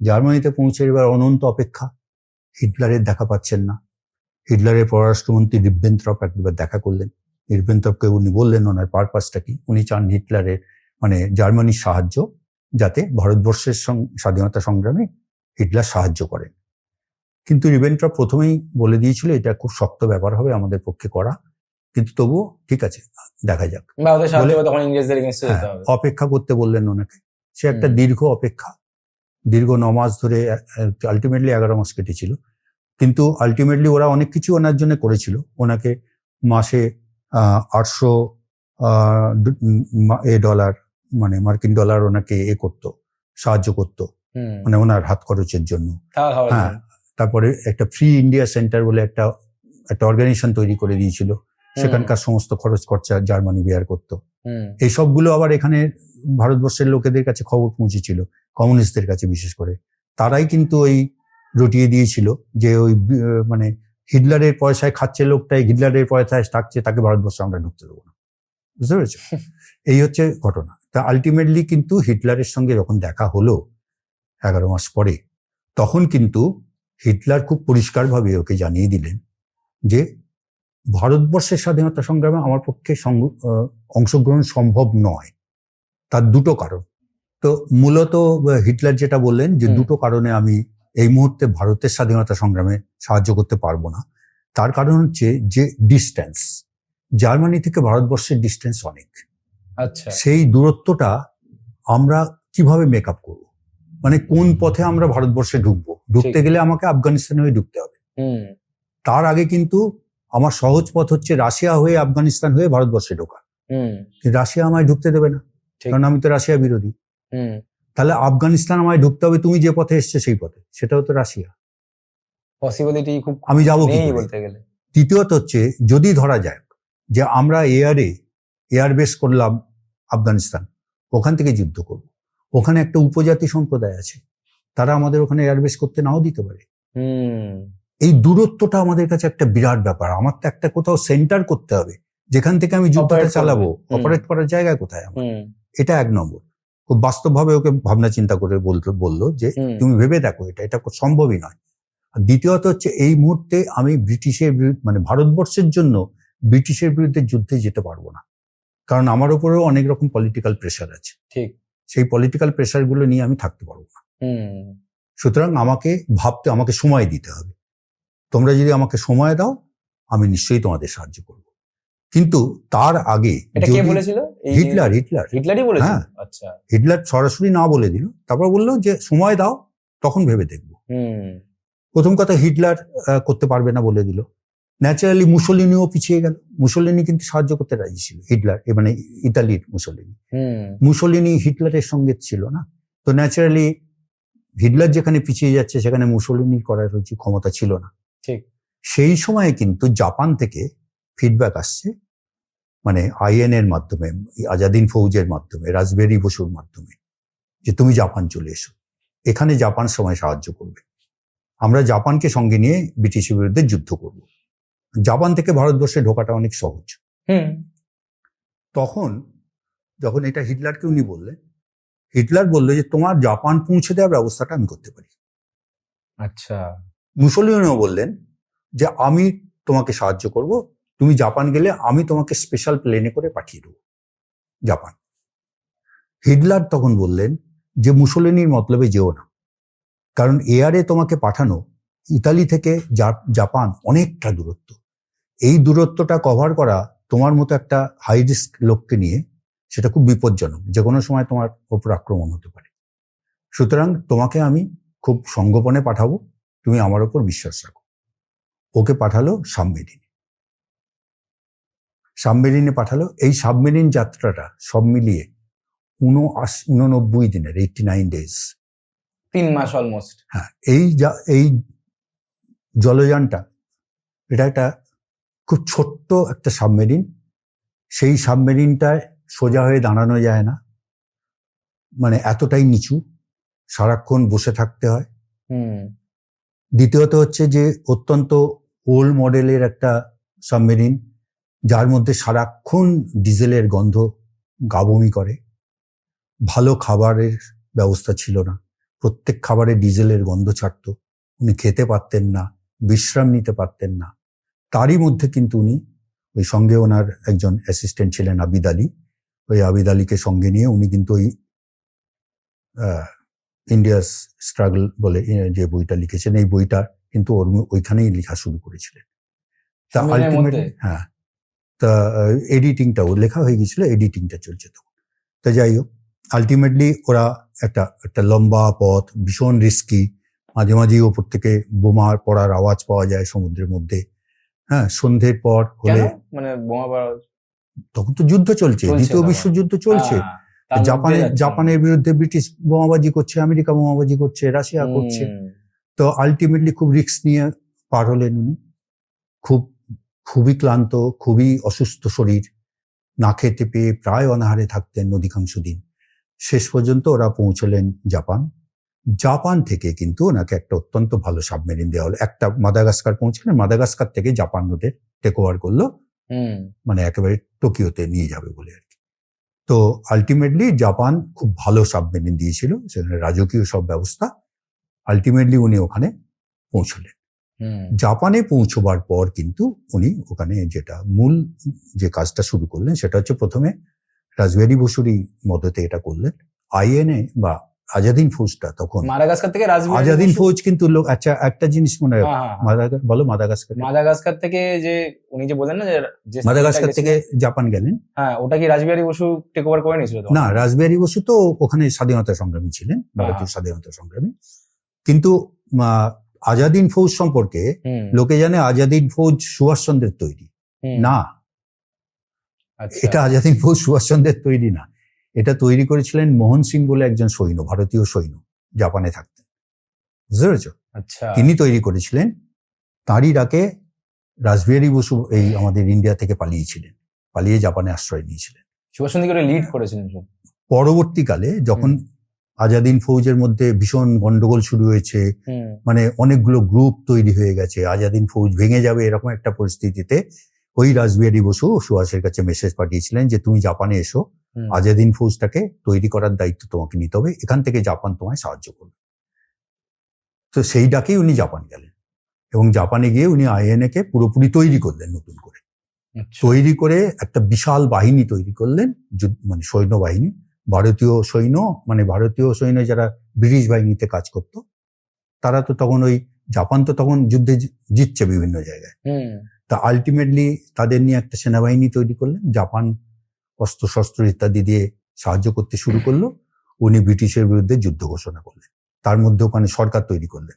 জার্মানিতে পৌঁছে এবার অনন্ত অপেক্ষা, হিটলারের দেখা পাচ্ছেন না। হিটলারের পররাষ্ট্রমন্ত্রী রিবেনট্রপ একবার দেখা করলেন। রিবেনট্রপকে উনি বললেন ওনার পারপাসটা কি, উনি চান হিটলারের মানে জার্মানির সাহায্য, যাতে ভারতবর্ষের স্বাধীনতা সংগ্রামে হিটলার সাহায্য করেন। কিন্তু রিবেনট্রপ প্রথমেই বলে দিয়েছিল এটা খুব শক্ত ব্যাপার হবে আমাদের পক্ষে করা, কিন্তু তবুও ঠিক আছে দেখা যাক, অপেক্ষা করতে বললেন ওনাকে। সে একটা দীর্ঘ অপেক্ষা, দীর্ঘ 9 মাস ধরে, আলটিমেটলি 11 মাস কেটেছিল। কিন্তু আলটিমেটলি ওরা অনেক কিছু ওনার জন্য করেছিল। ওনাকে মাসে 800 ডলার মানে মার্কিন ডলার ওনাকে করতো, সাহায্য করতো, মানে ওনার হাত খরচের জন্য। হ্যাঁ, তারপরে একটা ফ্রি ইন্ডিয়া সেন্টার বলে একটা অর্গানাইজেশন তৈরি করে দিয়েছিল, সেখানকার সমস্ত খরচ খরচা জার্মানি বেয়ার করতো। এই সবগুলো আবার এখানে ভারতবর্ষের লোকেদের কাছে খবর পৌঁছেছিল, কমিউনিস্টদের কাছে বিশেষ করে। তারাই কিন্তু ওই রটিয়ে দিয়েছিল যে ওই মানে হিটলারের পয়সায় খাচ্ছে লোকটাই হিটলারের পয়সায় থাকছে, তাকে ভারতবর্ষে আমরা ঢুকতে দেবো না। বুঝতে পেরেছ? এই হচ্ছে ঘটনা। তা আলটিমেটলি কিন্তু হিটলারের সঙ্গে যখন দেখা হলো 11 মাস পরে, তখন কিন্তু হিটলার খুব পরিষ্কারভাবে ওকে জানিয়ে দিলেন যে ভারতবর্ষের স্বাধীনতা সংগ্রামে আমার পক্ষে অংশগ্রহণ সম্ভব নয়। তার দুটো কারণ। তো মূলত হিটলার যেটা বললেন যে দুটো কারণে আমি এই মুহূর্তে ভারতের স্বাধীনতা সংগ্রামে সাহায্য করতে পারবো না। তার কারণ হচ্ছে যে ডিস্টেন্স, জার্মানি থেকে ভারতবর্ষের ডিস্টেন্স অনেক। আচ্ছা, সেই দূরত্বটা আমরা কিভাবে মেক আপ করবো, মানে কোন পথে আমরা ভারতবর্ষে ঢুকতে গেলে আমাকে আফগানিস্তানে হয়ে ঢুকতে হবে। তার আগে কিন্তু আমার সহজ পথ হচ্ছে রাশিয়া হয়ে আফগানিস্তান হয়ে ভারতবর্ষে ঢোকা। রাশিয়া আমায় ঢুকতে দেবে না, কারণ আমি তো রাশিয়া বিরোধী। তাহলে আফগানিস্তান আমায় ঢুকতে হবে তুমি যে পথে এসছে সেই পথে, সেটাও তো রাশিয়া। পসিবিলিটি খুব, আমি যাবো কি বলতে গেলে। দ্বিতীয়ত হচ্ছে যদি ধরা যায় যে আমরা এয়ার বেস করলাম আফগানিস্তান, ওখান থেকে যুদ্ধ করব, ওখানে একটা উপজাতি সম্প্রদায় আছে, তারা আমাদের ওখানে এয়ারবেস করতে নাও দিতে পারে। এই দূরত্বটা আমাদের কাছে একটা বিরাট ব্যাপার। আমার তো একটা কোথাও সেন্টার করতে হবে যেখান থেকে আমি যুদ্ধটা চালাবো, অপারেট করার জায়গা কোথায় আমার। এটা 1 নম্বর। খুব বাস্তবভাবে ওকে ভাবনা চিন্তা করে বললো যে তুমি ভেবে দেখো এটা সম্ভবই নয়। আর দ্বিতীয়ত হচ্ছে এই মুহূর্তে আমি ব্রিটিশের বিরুদ্ধে মানে ভারতবর্ষের জন্য ব্রিটিশের বিরুদ্ধে যুদ্ধে যেতে পারবো না, কারণ আমার উপরেও অনেক রকম পলিটিক্যাল প্রেশার আছে। ঠিক, সেই পলিটিক্যাল প্রেশার গুলো নিয়ে আমি থাকতে পারবো না। সুতরাং আমাকে সময় দিতে হবে। তোমরা যদি আমাকে সময় দাও আমি নিশ্চয়ই তোমাদের সাহায্য করব। কিন্তু তার আগে হিটলার সরাসরি না বলে দিল, তারপর বললো যে সময় দাও, তখন ভেবে দেখবো। প্রথম কথা হিটলার করতে পারবে না বলে দিল। ন্যাচারালি মুসোলিনিও পিছিয়ে গেল। মুসোলিনি কিন্তু সাহায্য করতে রাজি ছিল, হিটলার মানে ইতালির মুসোলিনি হিটলারের সঙ্গে ছিল না। তো ন্যাচারালি হিটলার যেখানে পিছিয়ে যাচ্ছে সেখানে মুসোলিনি করার ক্ষমতা ছিল না। ঠিক সেই সময় কিন্তু জাপান থেকে ফিডব্যাক আসছে, মানে আইএন এর মাধ্যমে, আজাদিন ফৌজের মাধ্যমে, রাসবেরি বসুর মাধ্যমে, যে তুমি জাপান চলে এসো, এখানে জাপান সময় সাহায্য করবে, আমরা জাপানকে সঙ্গে নিয়ে ব্রিটিশের বিরুদ্ধে যুদ্ধ করব। জাপান থেকে ভারতবর্ষে ঢোকাটা অনেক সহজ। তখন যখন এটা হিটলারকে উনি বললেন, হিটলার বললো যে তোমার জাপান পৌঁছে দেওয়ার ব্যবস্থাটা আমি করতে পারি। আচ্ছা, মুসোলিনিও বললেন যে আমি তোমাকে সাহায্য করব, তুমি জাপান গেলে আমি তোমাকে স্পেশাল প্লেনে করে পাঠিয়ে দেবো জাপান। হিটলার তখন বললেন যে মুসোলিনির মতলবে যেও না, কারণ এয়ারে তোমাকে পাঠানো ইতালি থেকে জাপান অনেকটা দূরত্ব। এই দূরত্বটা কভার করা তোমার মতো একটা হাই রিস্ক লোককে নিয়ে সেটা খুব বিপজ্জনক, যে কোনো সময় তোমার ওপর আক্রমণ হতে পারে। সুতরাং তোমাকে আমি খুব সঙ্গোপনে পাঠাবো, তুমি আমার ওপর বিশ্বাস রাখো। ওকে পাঠালো সাবমেরিনে পাঠালো। এই সাবমেরিন যাত্রাটা সব মিলিয়ে 89 দিনের, 89 ডেজ, 3 মাস অলমোস্ট। হ্যাঁ, এই জলযানটা এটা একটা খুব ছোট্ট একটা সাবমেরিন। সেই সাবমেরিনটায় সোজা হয়ে দাঁড়ানো যায় না, মানে এতটাই নিচু, সারাক্ষণ বসে থাকতে হয়। দ্বিতীয়ত হচ্ছে যে অত্যন্ত ওল্ড মডেলের একটা সাবমেরিন, যার মধ্যে সারাক্ষণ ডিজেলের গন্ধ গা বমি করে। ভালো খাবারের ব্যবস্থা ছিল না, প্রত্যেক খাবারে ডিজেলের গন্ধ ছাড়তো, উনি খেতে পারতেন না, বিশ্রাম নিতে পারতেন না। তারই মধ্যে কিন্তু উনি ওই সঙ্গে ওনার একজন অ্যাসিস্ট্যান্ট ছিলেন আবিদ আলী, ওই আবিদ আলীকে সঙ্গে নিয়ে উনি কিন্তু ওই ইন্ডিয়াস স্ট্রাগল বলে যে বইটা লিখেছেন, এই বইটা কিন্তু ওইখানেই লেখা শুরু করেছিলেন। তা আলটিমেটলি হ্যাঁ, তা এডিটিংটাও লেখা হয়ে গেছিল, এডিটিংটা চলছে তখন। তা যাই হোক, আলটিমেটলি ওরা একটা লম্বা পথ, ভীষণ রিস্কি, মাঝে মাঝেই ওপর থেকে বোমার পড়ার আওয়াজ পাওয়া যায় সমুদ্রের মধ্যে। হ্যাঁ, সন্ধ্যের পর হলে মানে বোমা পড়া, তখন তো যুদ্ধ চলছে, দ্বিতীয় বিশ্বযুদ্ধ চলছে। জাপানের বিরুদ্ধে ব্রিটিশ বোমাবাজি করছে, আমেরিকা বোমাবাজি করছে, রাশিয়া করছে। তো আলটিমেটলি খুব রিস্ক নিয়ে পার হলেন উনি। খুবই ক্লান্ত, খুবই অসুস্থ শরীর, না খেতে পেয়ে প্রায় অনাহারে থাকতেন অধিকাংশ দিন। শেষ পর্যন্ত ওরা পৌঁছলেন জাপান থেকে কিন্তু ওনাকে একটা অত্যন্ত ভালো সাবমেরিন দেওয়া হলো। একটা মাদাগাস্কার পৌঁছলেন, মাদাগাস্কার থেকে জাপান ওদের টেক ওভার করলো, মানে একেবারে টোকিওতে নিয়ে যাবে বলে আর কি। তো আলটিমেটলি জাপান খুব ভালো সাবমেরিন দিয়েছিল, সেখানে রাজকীয় সব ব্যবস্থা। আলটিমেটলি উনি ওখানে পৌঁছলেন। জাপানে পৌঁছবার পর কিন্তু উনি ওখানে যেটা মূল যে কাজটা শুরু করলেন সেটা হচ্ছে, প্রথমে রাসবিহারী বসুরই মদতে এটা করলেন। আইএনএ বা আজাদিন ফৌজটা তখন মাদাগাস্কার থেকে আজাদিন ফৌজ কিন্তু আচ্ছা একটা জিনিস মনে হয়, বলো মাদাগাস্কার থেকে যে উনি যে বলেন না যে মাদাগাস্কার থেকে জাপান গেলেন, হ্যাঁ, ওটা কি রাসবিহারী বসু টেক ওভার করে নিয়েছিল? না, রাসবিহারী বসু তো ওখানে স্বাধীনতা সংগ্রামী ছিলেন, ভারতীয় স্বাধীনতা সংগ্রামী। কিন্তু আজাদিন ফৌজ সম্পর্কে লোকে জানে আজাদিন ফৌজ সুভাষচন্দ্রের তৈরি, না, এটা আজাদিন ফৌজ সুভাষচন্দ্রের তৈরি না। এটা তৈরি করেছিলেন মোহন সিং বলে একজন সৈন্য, ভারতীয় সৈন্য, জাপানে থাকতেন, বুঝতে পেরেছ? তিনি তৈরি করেছিলেন। তাঁরই ডাকে রাসবিহারী বসু এই আমাদের ইন্ডিয়া থেকে পালিয়ে জাপানে আশ্রয় নিয়েছিলেন। সুভাষচন্দ্র লিড করেছিলেন। পরবর্তীকালে যখন আজাদিন ফৌজের মধ্যে ভীষণ গন্ডগোল শুরু হয়েছে, মানে অনেকগুলো গ্রুপ তৈরি হয়ে গেছে, আজাদিন ফৌজ ভেঙে যাবে, এরকম একটা পরিস্থিতিতে ওই রাসবিহারী বসু সুভাষের কাছে মেসেজ পাঠিয়েছিলেন যে তুমি জাপানে এসো, আজাদিন ফৌজটাকে তৈরি করার দায়িত্ব তোমাকে নিতে হবে, এখান থেকে জাপান তোমায় সাহায্য করবে। তো সেই ডাকেই উনি জাপান গেলেন, এবং জাপানে গিয়ে উনি আইএনএ কে পুরোপুরি তৈরি করলেন, নতুন করে তৈরি করে একটা বিশাল বাহিনী তৈরি করলেন, মানে সৈন্যবাহিনী, ভারতীয় সৈন্য যারা ব্রিটিশ বাহিনীতে কাজ করত, তারা তো তখন জাপান তো তখন যুদ্ধে জিতছে বিভিন্ন জায়গায়। তা আলটিমেটলি তাদের নিয়ে একটা সেনাবাহিনী তৈরি করলেন, জাপান অস্ত্র শস্ত্র ইত্যাদি দিয়ে সাহায্য করতে শুরু করলো। উনি ব্রিটিশের বিরুদ্ধে যুদ্ধ ঘোষণা করলেন, তার মধ্যে ওখানে সরকার তৈরি করলেন,